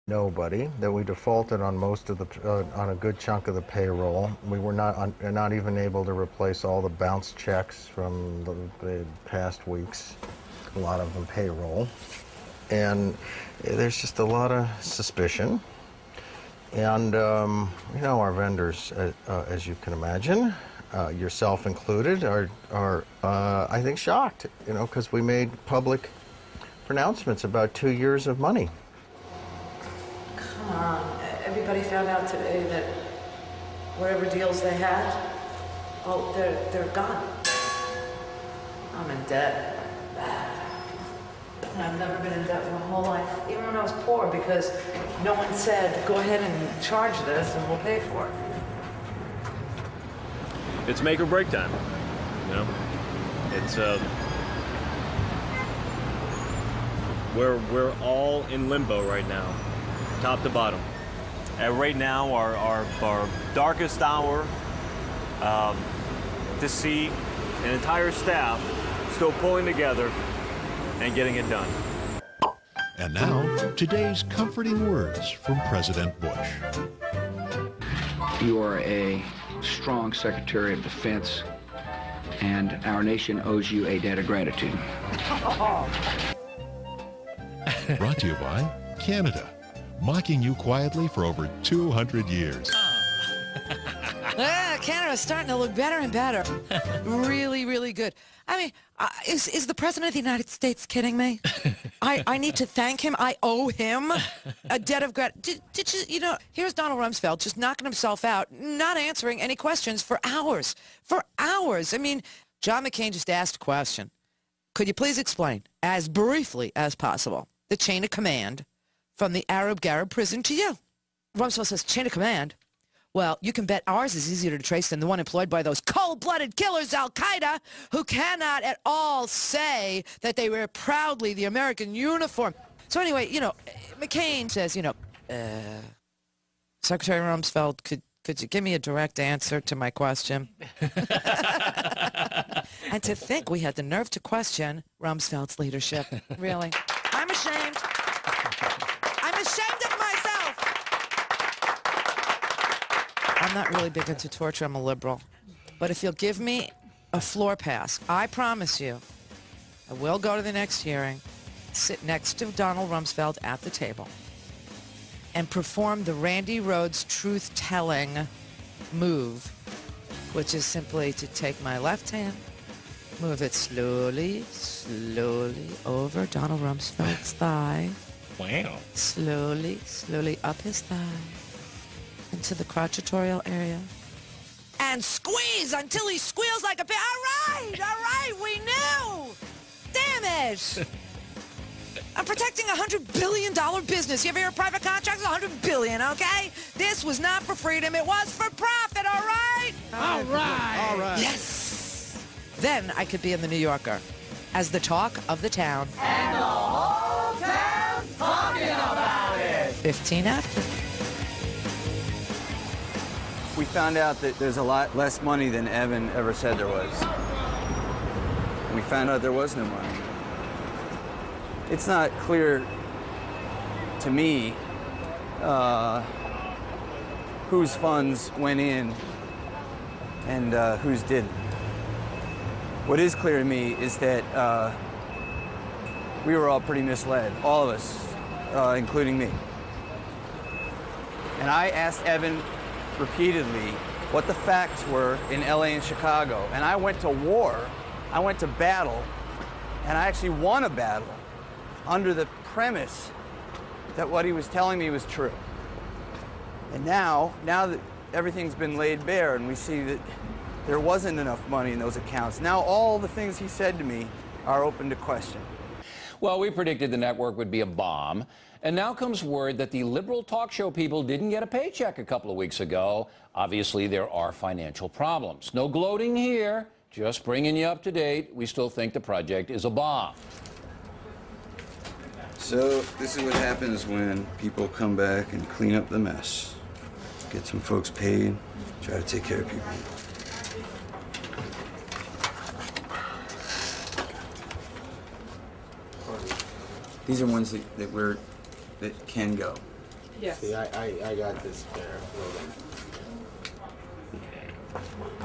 Nobody, that we defaulted on most of the, on a good chunk of the payroll. We were not even able to replace all the bounce checks from the past weeks, a lot of them payroll. And there's just a lot of suspicion. And, you know, our vendors, as you can imagine, yourself included, are I think, shocked, you know, because we made public pronouncements about 2 years of money. Come on, everybody found out today that whatever deals they had, oh, they're gone. I'm in debt. And I've never been in debt my whole life, even when I was poor, because no one said, go ahead and charge this and we'll pay for it. It's make or break time, you know? It's, we're all in limbo right now, top to bottom. And right now, our darkest hour, to see an entire staff still pulling together and getting it done. And now, today's comforting words from President Bush. You are a strong Secretary of Defense, and our nation owes you a debt of gratitude. Brought to you by Canada, mocking you quietly for over 200 years. Canada's starting to look better and better. Really, really good. I mean, is the President of the United States kidding me? I need to thank him. I owe him a debt of gratitude. Did you, you know, here's Donald Rumsfeld just knocking himself out, not answering any questions for hours. For hours. I mean, John McCain just asked a question. Could you please explain, as briefly as possible, the chain of command from the Arab Garib prison to you? Rumsfeld says, chain of command? Well, you can bet ours is easier to trace than the one employed by those cold-blooded killers, Al-Qaeda, who cannot at all say that they wear proudly the American uniform. So anyway, you know, McCain says, you know, Secretary Rumsfeld, could you give me a direct answer to my question? And to think we had the nerve to question Rumsfeld's leadership. Really. I'm ashamed. I'm ashamed of myself. I'm not really big into torture. I'm a liberal. But if you'll give me a floor pass, I promise you, I will go to the next hearing, sit next to Donald Rumsfeld at the table, and perform the Randy Rhoads truth-telling move, which is simply to take my left hand, move it slowly, slowly over Donald Rumsfeld's thigh. Wow. Slowly, slowly up his thigh into the crotchatorial area. And squeeze until he squeals like a pig. All right, we knew. Damn it. I'm protecting a $100 billion business. You ever hear of private contracts? $100 billion, okay? This was not for freedom. It was for profit, all right? All right. All right. Yes. Then I could be in the New Yorker as the talk of the town. And the whole town talking about it. 15 after. We found out that there's a lot less money than Evan ever said there was. We found out there was no money. It's not clear to me whose funds went in and whose didn't. What is clear to me is that we were all pretty misled, all of us, including me. And I asked Evan repeatedly what the facts were in LA and Chicago. And I went to war, I went to battle, and I actually won a battle under the premise that what he was telling me was true. And now that everything's been laid bare and we see that there wasn't enough money in those accounts, now all the things he said to me are open to question. Well, we predicted the network would be a bomb. And now comes word that the liberal talk show people didn't get a paycheck a couple of weeks ago. Obviously, there are financial problems. No gloating here, just bringing you up to date. We still think the project is a bomb. So this is what happens when people come back and clean up the mess. Get some folks paid, try to take care of people. These are ones that can go. Yes. See, I got this there.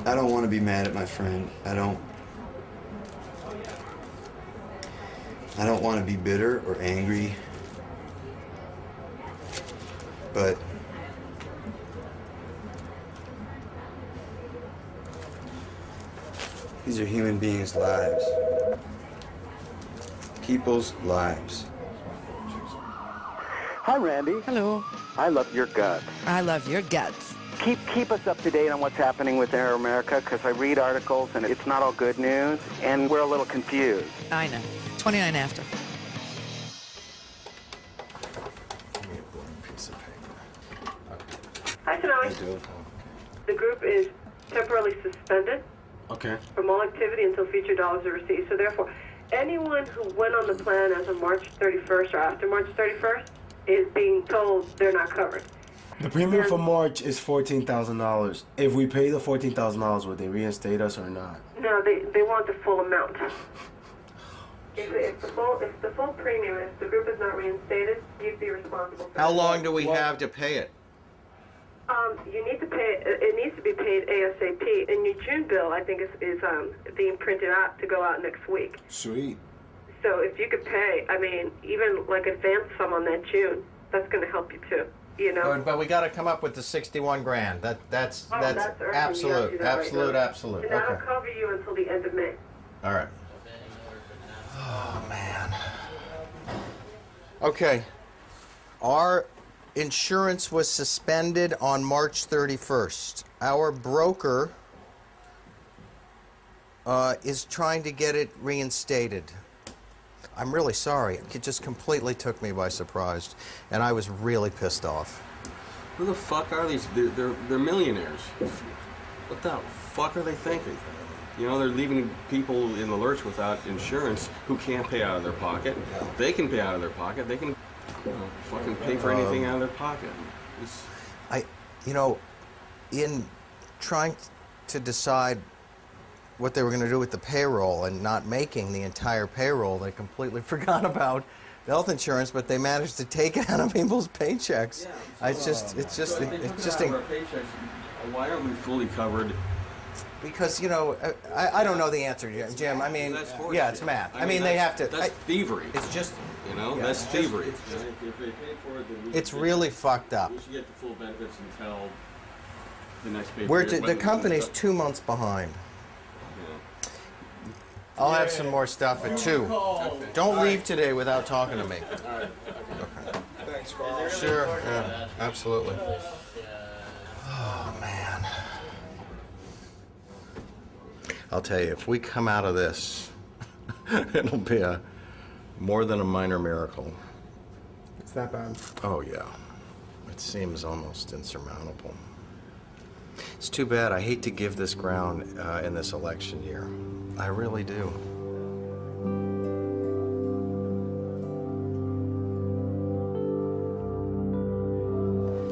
I don't want to be mad at my friend. I don't want to be bitter or angry. But these are human beings' lives. People's lives. Hi, Randy. Hello. I love your guts. I love your guts. Keep us up to date on what's happening with Air America, because I read articles and it's not all good news, and we're a little confused. I know. 29 after. Hi, Sonali. The group is temporarily suspended from all activity until future dollars are received. So therefore, anyone who went on the plan as of March 31st or after March 31st is being told they're not covered. The premium for March is $14,000. If we pay the $14,000, would they reinstate us or not? No, they want the full amount. If the full premium, if the group is not reinstated, you'd be responsible for How it. long do we have to pay it? You need to pay. It needs to be paid ASAP. And your June bill, I think, is being printed out to go out next week. Sweet. So if you could pay, I mean, even like advance some on that June, that's going to help you too. You know. But we got to come up with the 61 grand. That's urgent. absolute, You gotta do that right now. absolute. And that'll Okay. cover you until the end of May. All right. Oh man. Okay. Our insurance was suspended on March 31st. Our broker is trying to get it reinstated. I'm really sorry. It just completely took me by surprise, and I was really pissed off. Who the fuck are these? They're millionaires. What the fuck are they thinking? You know, they're leaving people in the lurch without insurance who can't pay out of their pocket. They can pay out of their pocket. They can fucking pay for anything out of their pocket. In trying to decide what they were going to do with the payroll and not making the entire payroll, they completely forgot about health insurance, but they managed to take it out of people's paychecks. Why aren't we fully covered? Because, I don't know the answer, Jim. I mean, yeah, it's math. I mean, they have to. That's thievery. It's just. That's thievery. If they pay for it, then it's really fucked up. We should get the full benefits until the next pay. The company's 2 months behind. I'll have some more stuff at 2. Okay. Don't leave today without talking to me. All right. Okay. Thanks, Carl. Sure. Yeah, absolutely. Oh, man. I'll tell you, if we come out of this, it'll be more than a minor miracle. It's that bad. Oh, yeah. It seems almost insurmountable. It's too bad. I hate to give this ground in this election year. I really do.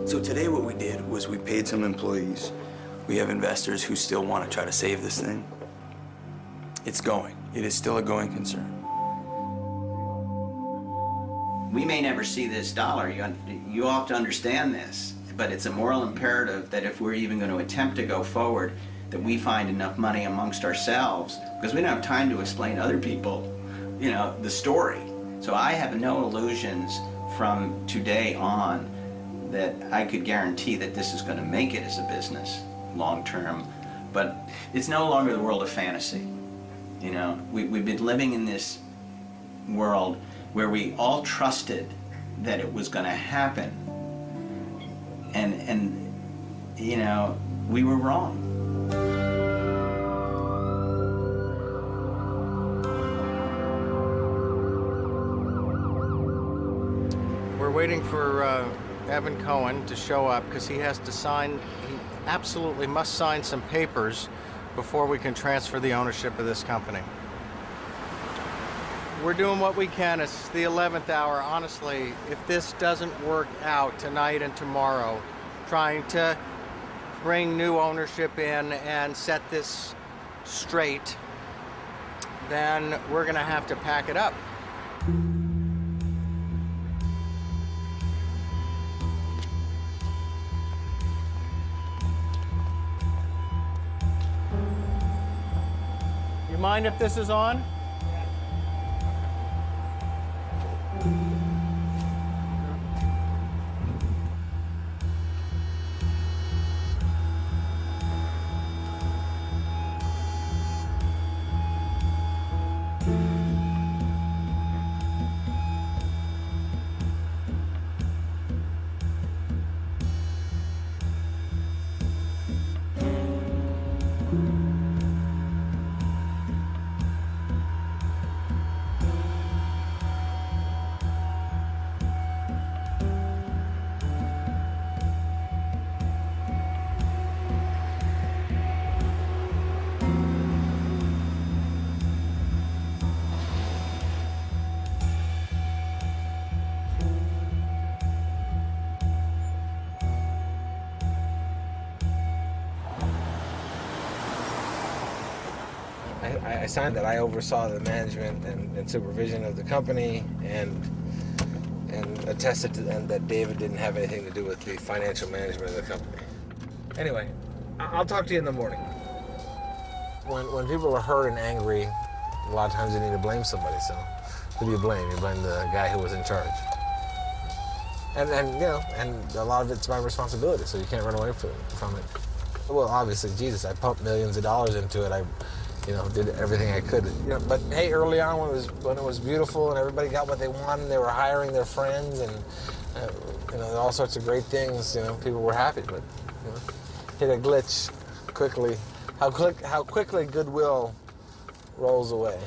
So today what we did was we paid some employees. We have investors who still want to try to save this thing. It's going. It is still a going concern. We may never see this dollar. You all have to understand this. But it's a moral imperative that if we're even going to attempt to go forward, that we find enough money amongst ourselves, because we don't have time to explain to other people, the story. So I have no illusions from today on that I could guarantee that this is going to make it as a business long term. But it's no longer the world of fantasy. We've been living in this world where we all trusted that it was going to happen. And we were wrong. We're waiting for Evan Cohen to show up because he has to sign, he absolutely must sign some papers before we can transfer the ownership of this company. We're doing what we can. It's the 11th hour. Honestly, if this doesn't work out tonight and tomorrow, trying to bring new ownership in and set this straight, then we're going to have to pack it up. mind if this is on? I signed that I oversaw the management and supervision of the company and attested to and that David didn't have anything to do with the financial management of the company. Anyway, I'll talk to you in the morning. When people are hurt and angry, a lot of times they need to blame somebody. So who do you blame? You blame the guy who was in charge. And you know, and a lot of it's my responsibility, so you can't run away from it. Well, obviously, Jesus, I pumped millions of dollars into it. I did everything I could. But hey, early on when it was beautiful and everybody got what they wanted, they were hiring their friends and all sorts of great things. People were happy. But hit a glitch quickly. How quickly goodwill rolls away.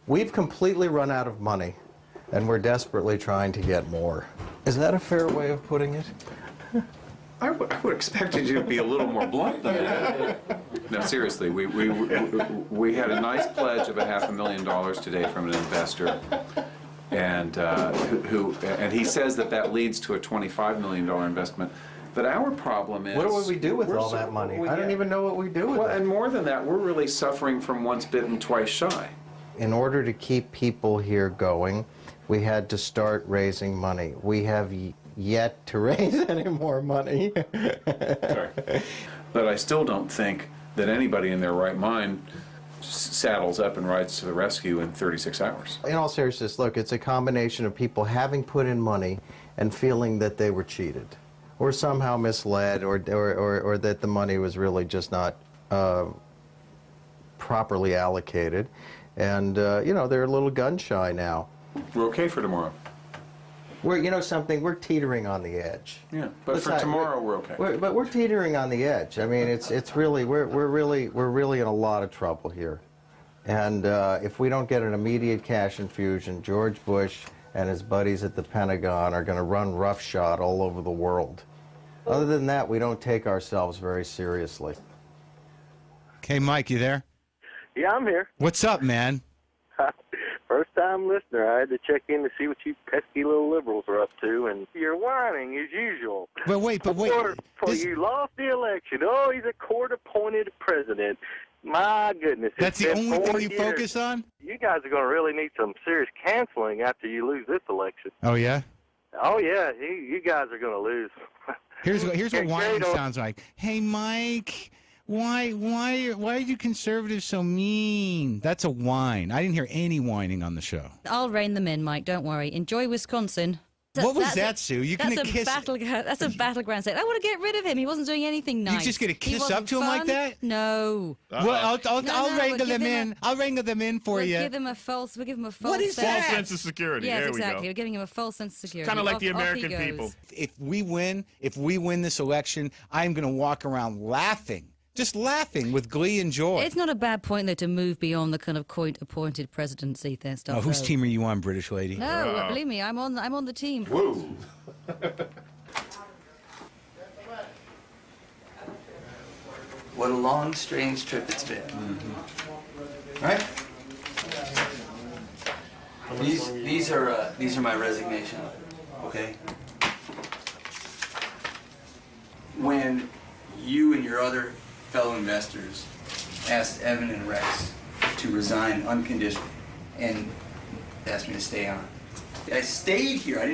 We've completely run out of money, and we're desperately trying to get more. Is that a fair way of putting it? I would expected you to be a little more blunt than that. No, seriously, we had a nice pledge of $500,000 today from an investor, and and he says that leads to a $25 million investment. But our problem is... What do we do with all that money? I don't even know what we do with it. And more than that, we're really suffering from once bitten, twice shy. In order to keep people here going, we had to start raising money. We have yet to raise any more money. Sorry. But I still don't think that anybody in their right mind saddles up and rides to the rescue in 36 hours. In all seriousness, look, it's a combination of people having put in money and feeling that they were cheated or somehow misled or that the money was really just not properly allocated. And, they're a little gun shy now. We're okay for tomorrow. We're teetering on the edge. Yeah, but for tomorrow we're okay. But we're teetering on the edge. I mean, it's really we're really in a lot of trouble here, and if we don't get an immediate cash infusion, George Bush and his buddies at the Pentagon are going to run roughshod all over the world. Other than that, we don't take ourselves very seriously. Okay, Mike, you there? Yeah, I'm here. What's up, man? First-time listener. I had to check in to see what you pesky little liberals are up to, and you're whining as usual. But wait. Before you lost the election, he's a court-appointed president. My goodness. That's the only thing you focus on? You guys are going to really need some serious canceling after you lose this election. Oh, yeah? Oh, yeah. You guys are going to lose. Here's what whining sounds like. Hey, Mike... Why are you conservatives so mean? That's a whine. I didn't hear any whining on the show. I'll rein them in, Mike. Don't worry. Enjoy Wisconsin. What was that, Sue? You're going to kiss... That's a battleground state. I want to get rid of him. He wasn't doing anything nice. You're just going to kiss up to him like that? No. Well, I'll wrangle them in. I'll wrangle them in for you. We'll give him a false What is that? False sense of security. Yes, there exactly. we go. We're giving him a false sense of security. Kind of like the American people. If we win this election, I'm going to walk around laughing. Just laughing with glee and joy. It's not a bad point, though, to move beyond the kind of court-appointed presidency stuff. Oh, whose team are you on, British lady? No, believe me, I'm on the team. Whoa. What a long, strange trip it's been. Right? These are my resignation. Okay. When you and your other fellow investors asked Evan and Rex to resign unconditionally and asked me to stay on, I stayed here. I didn't